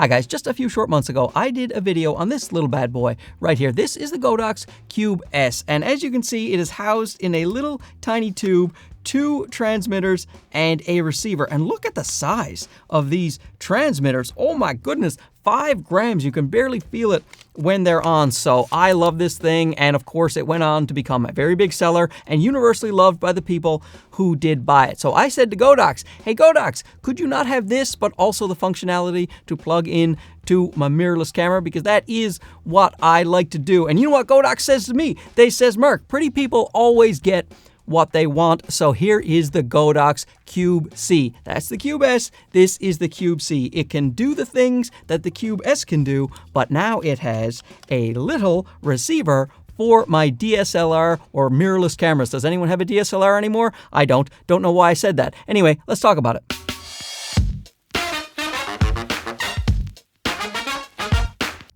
Hi guys, just a few short months ago, I did a video on this little bad boy right here. This is the Godox Cube S, and as you can see, it is housed in a little tiny tube, 2 transmitters and a receiver. And look at the size of these transmitters. Oh my goodness, 5 grams. You can barely feel it when they're on. So I love this thing, and of course it went on to become a very big seller and universally loved by the people who did buy it. So I said to Godox, hey Godox, could you not have this but also the functionality to plug in to my mirrorless camera? Because that is what I like to do. And you know what Godox says to me? They says, Mark, pretty people always get what they want. So here is the Godox Cube C. That's the Cube S. This is the Cube C. It can do the things that the Cube S can do, but now it has a little receiver for my DSLR or mirrorless cameras. Does anyone have a DSLR anymore? I don't. Don't know why I said that. Anyway, let's talk about it.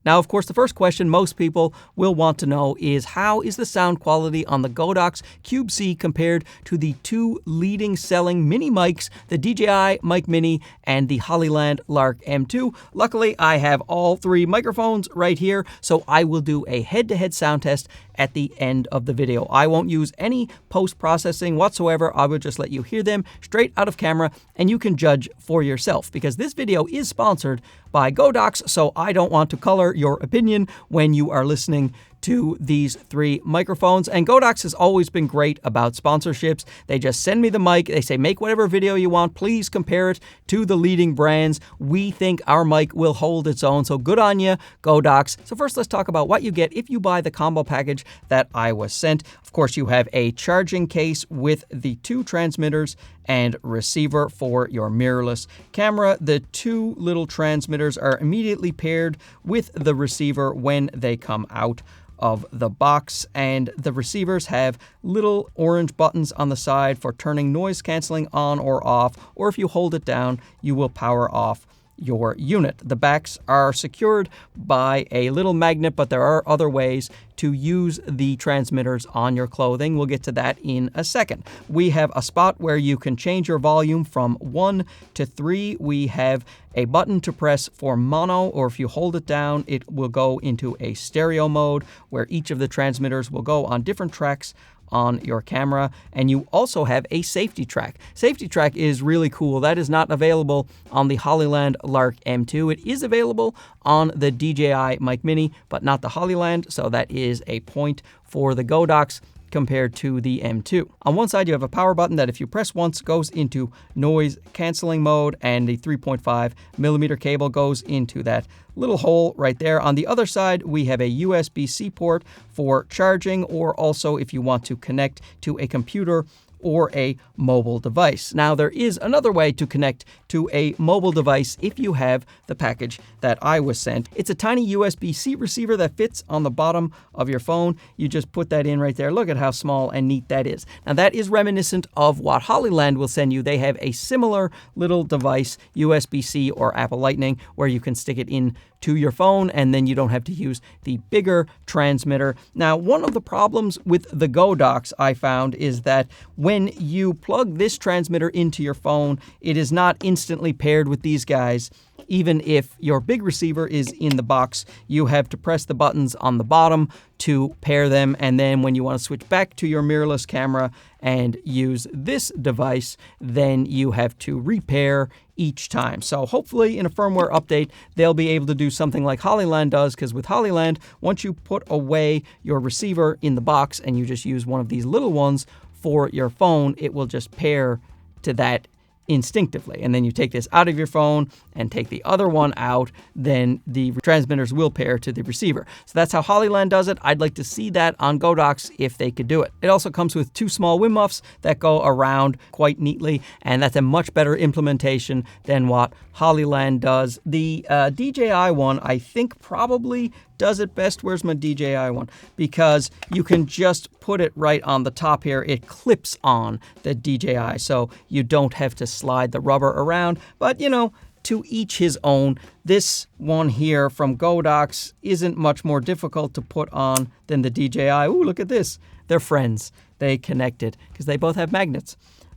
Now, of course, the first question most people will want to know is how is the sound quality on the Godox Cube C compared to the 2 leading selling mini mics, the DJI Mic Mini and the Hollyland Lark M2. Luckily, I have all 3 microphones right here, so I will do a head-to-head sound test at the end of the video. I won't use any post-processing whatsoever. I will just let you hear them straight out of camera, and you can judge for yourself, because this video is sponsored by Godox, so I don't want to color your opinion when you are listening to these 3 microphones. And Godox has always been great about sponsorships. They just send me the mic. They say, make whatever video you want. Please compare it to the leading brands. We think our mic will hold its own. So good on you, Godox. So first, let's talk about what you get if you buy the combo package that I was sent. Of course, you have a charging case with the 2 transmitters and receiver for your mirrorless camera. The 2 little transmitters are immediately paired with the receiver when they come out of the box, and the receivers have little orange buttons on the side for turning noise canceling on or off, or if you hold it down, you will power off your unit. The backs are secured by a little magnet, but there are other ways to use the transmitters on your clothing. We'll get to that in a second. We have a spot where you can change your volume from 1 to 3. We have a button to press for mono, or if you hold it down, it will go into a stereo mode where each of the transmitters will go on different tracks on your camera. And you also have a safety track. Safety track is really cool. That is not available on the Hollyland Lark M2. It is available on the DJI Mic Mini, but not the Hollyland, so that is a point for the Godox compared to the M2. On one side, you have a power button that if you press once goes into noise canceling mode, and the 3.5 millimeter cable goes into that little hole right there. On the other side, we have a USB-C port for charging, or also if you want to connect to a computer or a mobile device. Now, there is another way to connect to a mobile device if you have the package that I was sent. It's a tiny USB-C receiver that fits on the bottom of your phone. You just put that in right there. Look at how small and neat that is. Now, that is reminiscent of what Hollyland will send you. They have a similar little device, USB-C or Apple Lightning, where you can stick it in to your phone, and then you don't have to use the bigger transmitter. Now, one of the problems with the Godox I found is that when you plug this transmitter into your phone, it is not instantly paired with these guys. Even if your big receiver is in the box, you have to press the buttons on the bottom to pair them. And then when you want to switch back to your mirrorless camera and use this device, then you have to repair each time. So hopefully in a firmware update, they'll be able to do something like Hollyland does, because with Hollyland, once you put away your receiver in the box and you just use one of these little ones for your phone, it will just pair to that instinctively. And then you take this out of your phone and take the other one out, then the transmitters will pair to the receiver. So that's how Hollyland does it. I'd like to see that on Godox if they could do it. It also comes with 2 small wind muffs that go around quite neatly, and that's a much better implementation than what Hollyland does. The DJI one, I think, probably does it best. Where's my DJI one? Because you can just put it right on the top here. It clips on the DJI, so you don't have to slide the rubber around. But, you know, to each his own. This one here from Godox isn't much more difficult to put on than the DJI. Ooh, look at this. They're friends. They connected because they both have magnets.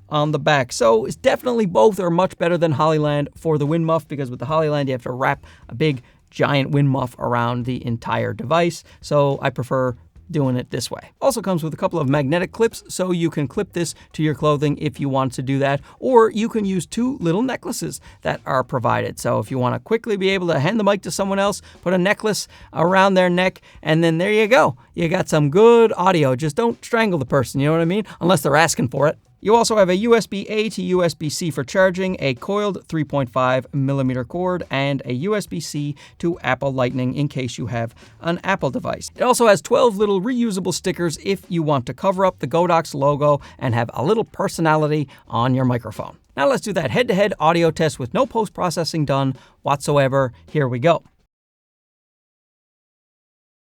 on the back. So it's definitely both are much better than Hollyland for the wind muff, because with the Hollyland you have to wrap a big giant wind muff around the entire device. So I prefer doing it this way. Also comes with a couple of magnetic clips, so you can clip this to your clothing if you want to do that, or you can use two little necklaces that are provided. So if you want to quickly be able to hand the mic to someone else, put a necklace around their neck, and then there you go. You got some good audio. Just don't strangle the person, you know what I mean? Unless they're asking for it. You also have a USB-A to USB-C for charging, a coiled 3.5mm cord, and a USB-C to Apple Lightning in case you have an Apple device. It also has 12 little reusable stickers if you want to cover up the Godox logo and have a little personality on your microphone. Now let's do that head-to-head audio test with no post-processing done whatsoever. Here we go.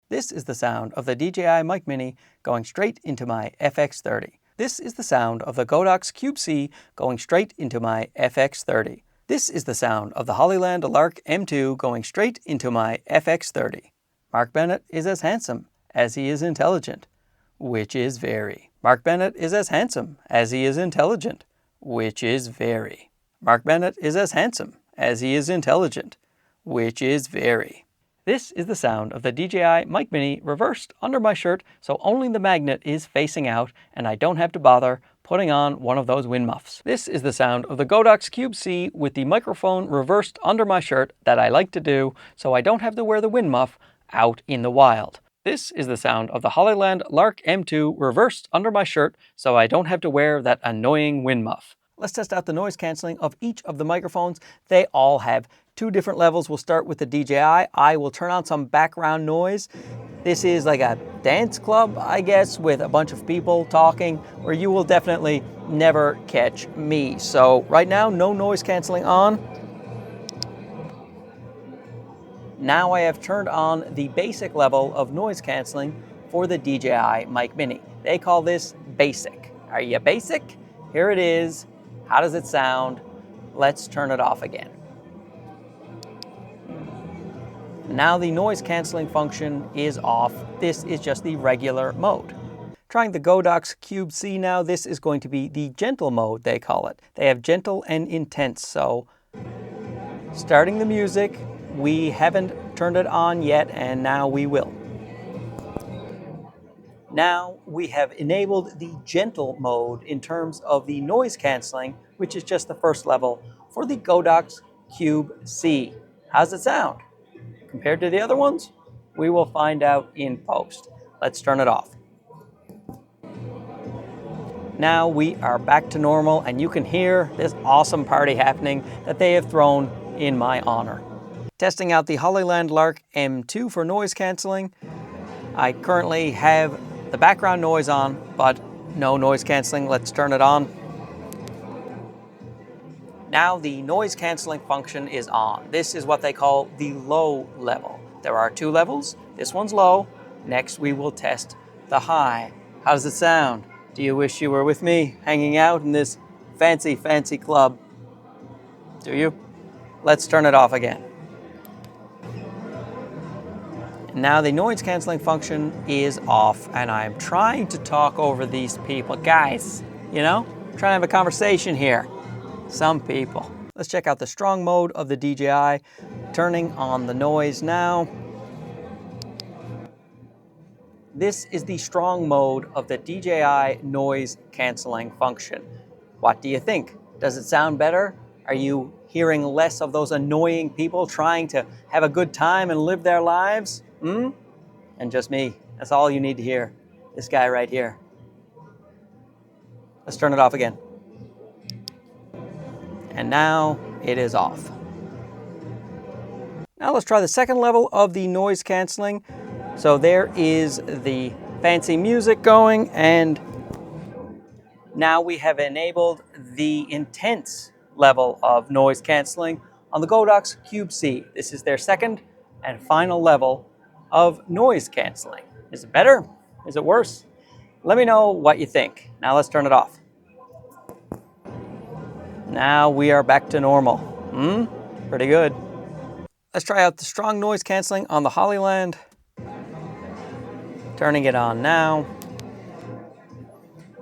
This is the sound of the DJI Mic Mini going straight into my FX30. This is the sound of the Godox Cube-C going straight into my FX30. This is the sound of the Hollyland Lark M2 going straight into my FX30. Mark Bennett is as handsome as he is intelligent, which is very. Mark Bennett is as handsome as he is intelligent, which is very. Mark Bennett is as handsome as he is intelligent, which is very. This is the sound of the DJI Mic Mini reversed under my shirt, so only the magnet is facing out and I don't have to bother putting on one of those wind muffs. This is the sound of the Godox Cube-C with the microphone reversed under my shirt that I like to do, so I don't have to wear the wind muff out in the wild. This is the sound of the Hollyland Lark M2 reversed under my shirt, so I don't have to wear that annoying wind muff. Let's test out the noise canceling of each of the microphones. They all have two different levels. We'll start with the DJI. I will turn on some background noise. This is like a dance club, I guess, with a bunch of people talking, where you will definitely never catch me. So right now, no noise canceling on. Now I have turned on the basic level of noise canceling for the DJI Mic Mini. They call this basic. Are you basic? Here it is. How does it sound? Let's turn it off again. Now the noise canceling function is off. This is just the regular mode. Trying the Godox Cube-C now. This is going to be the gentle mode, they call it. They have gentle and intense. So starting the music, we haven't turned it on yet, and now we will. Now we have enabled the gentle mode in terms of the noise canceling, which is just the first level for the Godox Cube-C. How's it sound? Compared to the other ones? We will find out in post. Let's turn it off. Now we are back to normal, and you can hear this awesome party happening that they have thrown in my honor. Testing out the Hollyland Lark M2 for noise canceling. I currently have the background noise on, but no noise canceling. Let's turn it on. Now the noise canceling function is on. This is what they call the low level. There are two levels. This one's low. Next we will test the high. How does it sound? Do you wish you were with me hanging out in this fancy, fancy club? Do you? Let's turn it off again. Now the noise canceling function is off, and I'm trying to talk over these people. Guys, you know, I'm trying to have a conversation here. Some people. Let's check out the strong mode of the DJI. Turning on the noise now. This is the strong mode of the DJI noise canceling function. What do you think? Does it sound better? Are you hearing less of those annoying people trying to have a good time and live their lives? And just me. That's all you need to hear. This guy right here. Let's turn it off again. And now it is off. Now let's try the second level of the noise canceling. So there is the fancy music going, and now we have enabled the intense level of noise canceling on the Godox Cube-C. This is their second and final level of noise canceling. Is it better? Is it worse? Let me know what you think. Now let's turn it off. Now we are back to normal. Pretty good. Let's try out the strong noise canceling on the Hollyland. Turning it on now.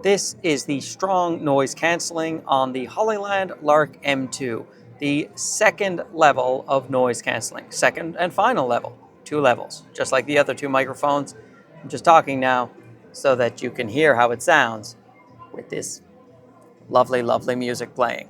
This is the strong noise cancelling on the Hollyland Lark M2, the second level of noise cancelling, second and final level, 2 levels, just like the other 2 microphones. I'm just talking now so that you can hear how it sounds with this lovely, lovely music playing.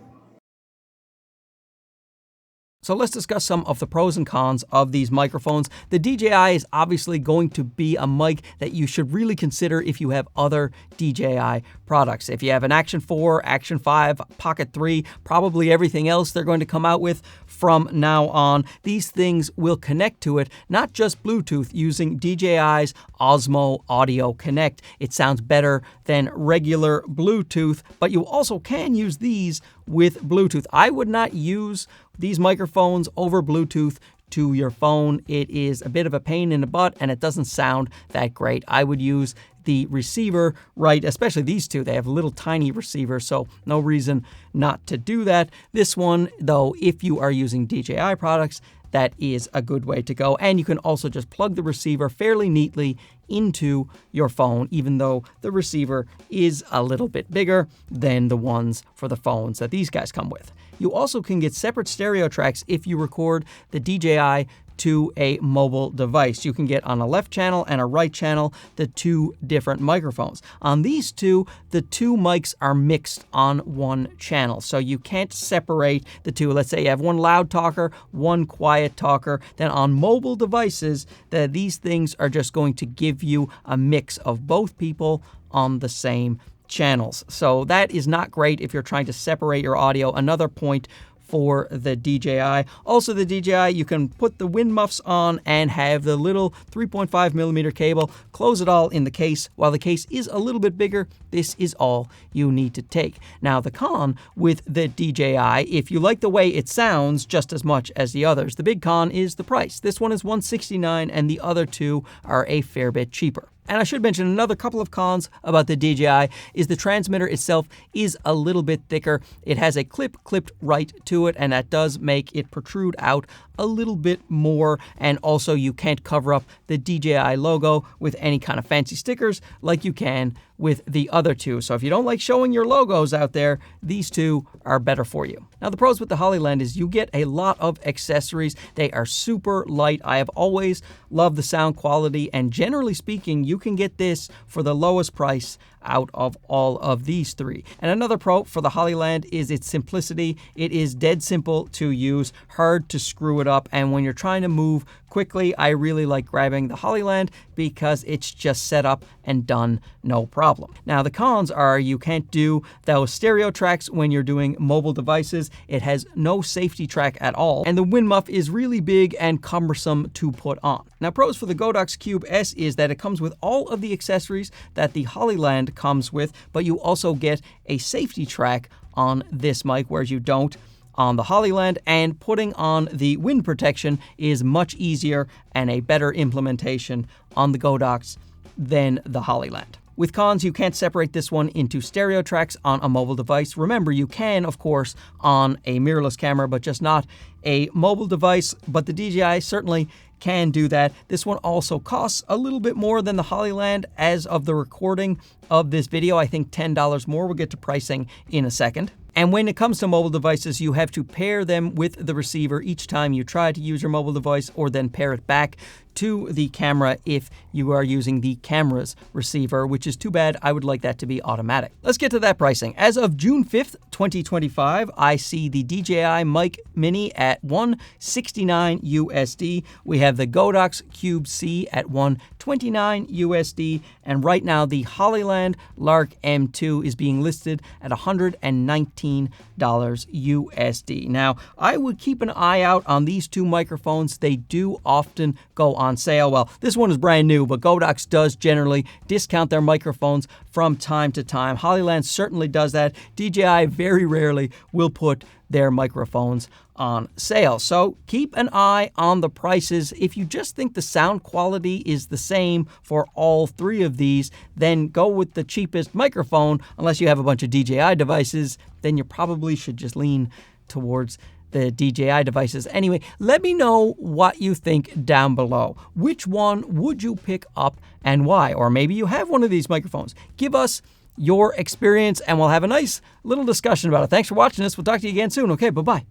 So let's discuss some of the pros and cons of these microphones. The DJI is obviously going to be a mic that you should really consider if you have other DJI products. If you have an Action 4, Action 5, Pocket 3, probably everything else they're going to come out with from now on, these things will connect to it, not just Bluetooth, using DJI's Osmo Audio Connect. It sounds better than regular Bluetooth, but you also can use these with Bluetooth. I would not use these microphones over Bluetooth to your phone. It is a bit of a pain in the butt and it doesn't sound that great. I would use the receiver, right? Especially these two, they have little tiny receivers, so no reason not to do that. This one, though, if you are using DJI products, that is a good way to go. And you can also just plug the receiver fairly neatly into your phone, even though the receiver is a little bit bigger than the ones for the phones that these guys come with. You also can get separate stereo tracks if you record the DJI to a mobile device. You can get on a left channel and a right channel the 2 different microphones. On these two, the 2 mics are mixed on one channel, so you can't separate the 2. Let's say you have one loud talker, one quiet talker. Then on mobile devices, these things are just going to give you a mix of both people on the same channels. So that is not great if you're trying to separate your audio. Another point for the DJI. Also, the DJI, you can put the wind muffs on and have the little 3.5 millimeter cable, close it all in the case. While the case is a little bit bigger, this is all you need to take. Now, the con with the DJI, if you like the way it sounds just as much as the others, the big con is the price. This one is $169 and the other 2 are a fair bit cheaper. And I should mention another couple of cons about the DJI is the transmitter itself is a little bit thicker. It has a clip clipped right to it, and that does make it protrude out a little bit more. And also you can't cover up the DJI logo with any kind of fancy stickers like you can with the other 2. So if you don't like showing your logos out there, these 2 are better for you. Now, the pros with the Hollyland is you get a lot of accessories. They are super light. I have always loved the sound quality, and generally speaking, you can get this for the lowest price out of all of these 3. And another pro for the Hollyland is its simplicity. It is dead simple to use, hard to screw it up, and when you're trying to move quickly, I really like grabbing the Hollyland because it's just set up and done, no problem. Now, the cons are you can't do those stereo tracks when you're doing mobile devices. It has no safety track at all, and the wind muff is really big and cumbersome to put on. Now, pros for the Godox Cube S is that it comes with all of the accessories that the Hollyland comes with, but you also get a safety track on this mic, whereas you don't on the Hollyland, and putting on the wind protection is much easier and a better implementation on the Godox than the Hollyland. With cons, you can't separate this one into stereo tracks on a mobile device. Remember, you can, of course, on a mirrorless camera, but just not a mobile device. But the DJI certainly can do that. This one also costs a little bit more than the Hollyland as of the recording of this video. I think $10 more. We'll get to pricing in a second. And when it comes to mobile devices, you have to pair them with the receiver each time you try to use your mobile device, or then pair it back to the camera if you are using the camera's receiver, which is too bad. I would like that to be automatic. Let's get to that pricing. As of June 5th, 2025, I see the DJI Mic Mini at $169 USD. We have the Godox Cube C at $129 USD. And right now, the Hollyland Lark M2 is being listed at $119 USD. Now, I would keep an eye out on these 2 microphones. They do often go on sale. Well, this one is brand new, but Godox does generally discount their microphones from time to time. Hollyland certainly does that. DJI very rarely will put their microphones on sale. So keep an eye on the prices. If you just think the sound quality is the same for all 3 of these, then go with the cheapest microphone. Unless you have a bunch of DJI devices, then you probably should just lean towards the DJI devices. Anyway, let me know what you think down below. Which one would you pick up and why? Or maybe you have one of these microphones. Give us your experience, and we'll have a nice little discussion about it. Thanks for watching this. We'll talk to you again soon. Okay, bye-bye.